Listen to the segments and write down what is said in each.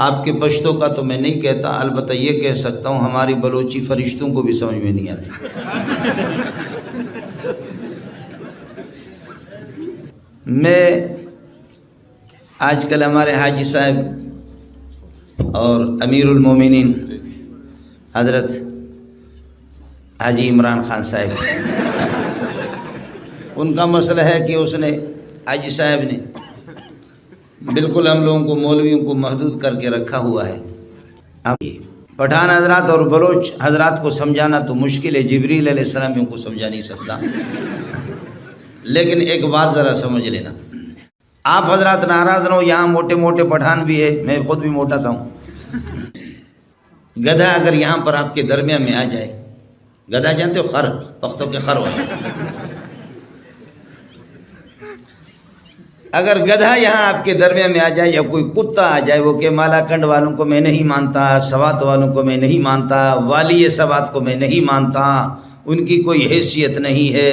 آپ کے پشتوں کا تو میں نہیں کہتا، البتہ یہ کہہ سکتا ہوں ہماری بلوچی فرشتوں کو بھی سمجھ میں نہیں آتی۔ میں آج کل ہمارے حاجی صاحب اور امیر المومنین حضرت حاجی عمران خان صاحب، ان کا مسئلہ ہے کہ اس نے حاجی صاحب نے بالکل ہم لوگوں کو مولویوں کو محدود کر کے رکھا ہوا ہے۔ پٹھان حضرات اور بلوچ حضرات کو سمجھانا تو مشکل ہے، جبریل علیہ السلام ان کو سمجھا نہیں سکتا، لیکن ایک بات ذرا سمجھ لینا، آپ حضرات ناراض نہ ہو، یہاں موٹے موٹے پٹھان بھی ہے، میں خود بھی موٹا سا ہوں۔ گدھا اگر یہاں پر آپ کے درمیان میں آ جائے، گدھا جانتے ہو، خر، پختوں کے خر ہوئے، اگر گدھا یہاں آپ کے درمیان میں آ جائے یا کوئی کتا آ جائے، وہ کہ مالا کنڈ والوں کو میں نہیں مانتا، سوات والوں کو میں نہیں مانتا، والی سوات کو میں نہیں مانتا، ان کی کوئی حیثیت نہیں ہے،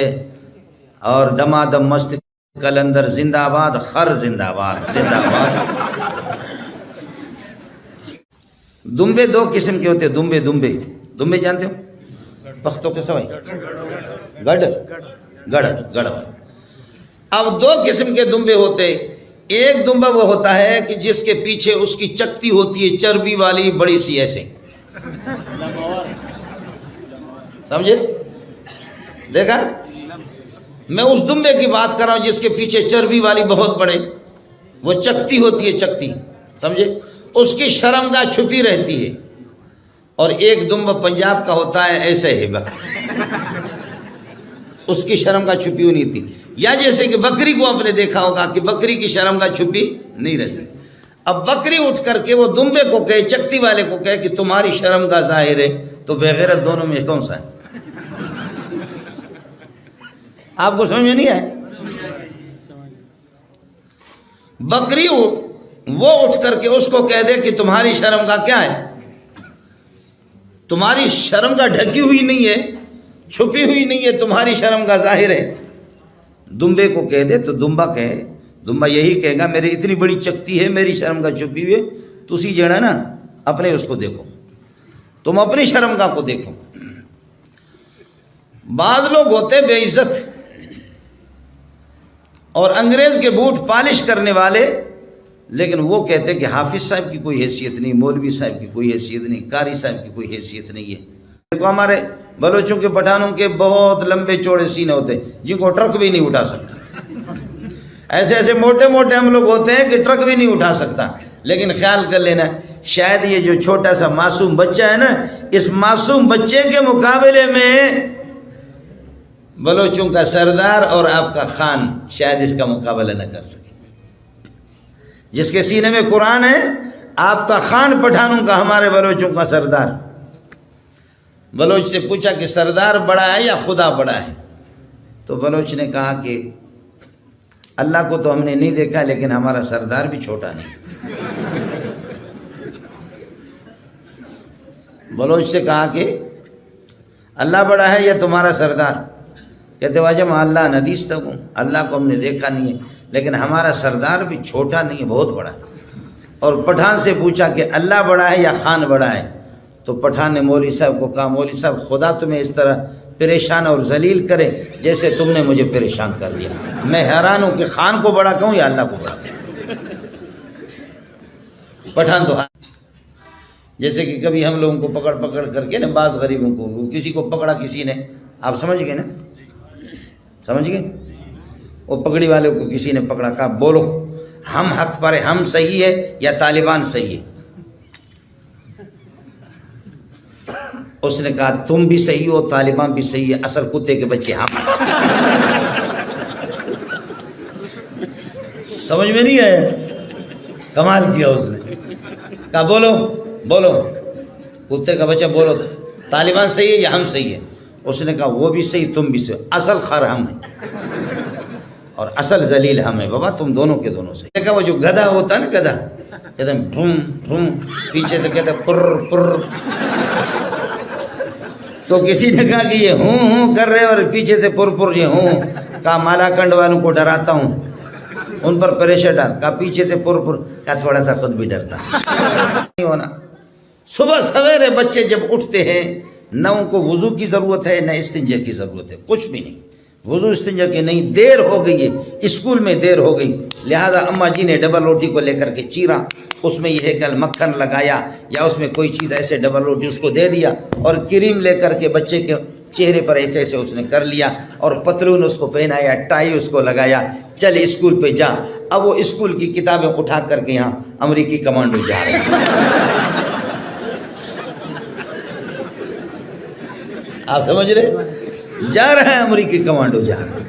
اور دمادم مست کلندر زندہ آباد، خر زندہ آباد، زندہ آباد۔ دمبے دو قسم کے ہوتے، دمبے جانتے ہو، پختوں کے سوائے، گڑ۔ اب دو قسم کے دمبے ہوتے، ایک دمبا وہ ہوتا ہے کہ جس کے پیچھے اس کی چکتی ہوتی ہے چربی والی بڑی سی ایسے، سمجھے؟ دیکھا؟ میں اس دمبے کی بات کر رہا ہوں جس کے پیچھے چربی والی بہت بڑے، وہ چکتی ہوتی ہے، چکتی، سمجھے؟ اس کی شرمگاہ چھپی رہتی ہے۔ اور ایک دمبا پنجاب کا ہوتا ہے ایسے ہی، اس کی شرمگاہ چھپی ہوئی نہیں تھی، یا جیسے کہ بکری کو آپ نے دیکھا ہوگا کہ بکری کی شرمگاہ چھپی نہیں رہتی۔ اب بکری اٹھ کر کے وہ دمبے کو کہے، چکتی والے کو کہے کہ تمہاری شرمگاہ ظاہر ہے، تو بغیرت دونوں میں کون سا ہے؟ آپ کو سمجھ میں نہیں آئے؟ بکری وہ اٹھ کر کے اس کو کہہ دے کہ تمہاری شرمگاہ کیا ہے، تمہاری شرمگاہ ڈھکی ہوئی نہیں ہے، چھپی ہوئی نہیں ہے، تمہاری شرمگاہ ظاہر ہے، دمبے کو کہہ دے، تو دمبا یہی کہے گا میری اتنی بڑی چکتی ہے، میری شرمگاہ چھپی ہوئی ہے، تسی جڑا نا اپنے اس کو دیکھو، تم اپنی شرمگاہ کو دیکھو۔ بعض لوگ ہوتے بے عزت اور انگریز کے بوٹ پالش کرنے والے، لیکن وہ کہتے کہ حافظ صاحب کی کوئی حیثیت نہیں، مولوی صاحب کی کوئی حیثیت نہیں، قاری صاحب کی کوئی حیثیت نہیں ہے۔ دیکھو ہمارے بلوچوں کے پٹھانوں کے بہت لمبے چوڑے سینے ہوتے جن کو ٹرک بھی نہیں اٹھا سکتا، ایسے موٹے موٹے ہم لوگ ہوتے ہیں کہ ٹرک بھی نہیں اٹھا سکتا، لیکن خیال کر لینا شاید یہ جو چھوٹا سا معصوم بچہ ہے نا، اس معصوم بچے کے مقابلے میں بلوچوں کا سردار اور آپ کا خان شاید اس کا مقابلہ نہ کر سکے۔ جس کے سینے میں قرآن ہے، آپ کا خان پٹھانوں کا، ہمارے بلوچوں کا سردار۔ بلوچ سے پوچھا کہ سردار بڑا ہے یا خدا بڑا ہے؟ تو بلوچ نے کہا کہ اللہ کو تو ہم نے نہیں دیکھا، لیکن ہمارا سردار بھی چھوٹا نہیں۔ بلوچ سے کہا کہ اللہ بڑا ہے یا تمہارا سردار؟ کہتے واجہ میں اللہ ندیس تک ہوں، اللہ کو ہم نے دیکھا نہیں ہے، لیکن ہمارا سردار بھی چھوٹا نہیں ہے، بہت بڑا ہے۔ اور پٹھان سے پوچھا کہ اللہ بڑا ہے یا خان بڑا ہے؟ تو پٹھان نے مولوی صاحب کو کہا مولوی صاحب خدا تمہیں اس طرح پریشان اور ذلیل کرے جیسے تم نے مجھے پریشان کر دیا، میں حیران ہوں کہ خان کو بڑا کہوں یا اللہ کو بڑا کہوں۔ پٹھان تو جیسے کہ کبھی ہم لوگوں کو پکڑ کر کے نا، بعض غریبوں کو کسی کو پکڑا کسی نے، آپ سمجھ گئے نا، سمجھ گئے، وہ پگڑی والے کو کسی نے پکڑا، کہا بولو ہم حق پر ہیں، ہم صحیح ہے یا طالبان صحیح ہے؟ اس نے کہا تم بھی صحیح ہو، طالبان بھی صحیح ہے، اصل کتے کے بچے ہم۔ سمجھ میں نہیں آیا؟ کمال کیا اس نے، کہا بولو کتے کا بچہ، بولو طالبان صحیح ہے یا ہم صحیح ہے؟ اس نے کہا وہ بھی صحیح، تم بھی صحیح، اصل خر ہم ہیں اور اصل ذلیل ہم ہیں، بابا تم دونوں کے دونوں صحیح۔ دیکھا وہ جو گدھا ہوتا ہے نا، گدھا کہتے ہیں ڈھوم، پیچھے سے کہتے ہیں پر، تو کسی نے کہا کہ یہ ہوں کر رہے اور پیچھے سے پر یہ ہوں، کہا مالا کنڈ والوں کو ڈراتا ہوں، ان پر پریشر ڈال کا پیچھے سے پر کا تھوڑا سا خود بھی ڈرتا نہیں ہونا. صبح سویرے بچے جب اٹھتے ہیں نہ ان کو وضو کی ضرورت ہے نہ استنجا کی ضرورت ہے, کچھ بھی نہیں. وضو استنجا کی نہیں, دیر ہو گئی ہے, اسکول میں دیر ہو گئی, لہذا اماں جی نے ڈبل روٹی کو لے کر کے چیرا, اس میں یہ کل مکھن لگایا یا اس میں کوئی چیز ایسے ڈبل روٹی اس کو دے دیا اور کریم لے کر کے بچے کے چہرے پر ایسے ایسے اس نے کر لیا اور پتلون اس کو پہنایا, ٹائی اس کو لگایا, چل اسکول پہ جا. اب وہ اسکول کی کتابیں اٹھا کر کے یہاں امریکی کمانڈو جا رہے ہیں. آپ سمجھ رہے, جا رہے ہیں امریکی کمانڈو جا رہے ہیں.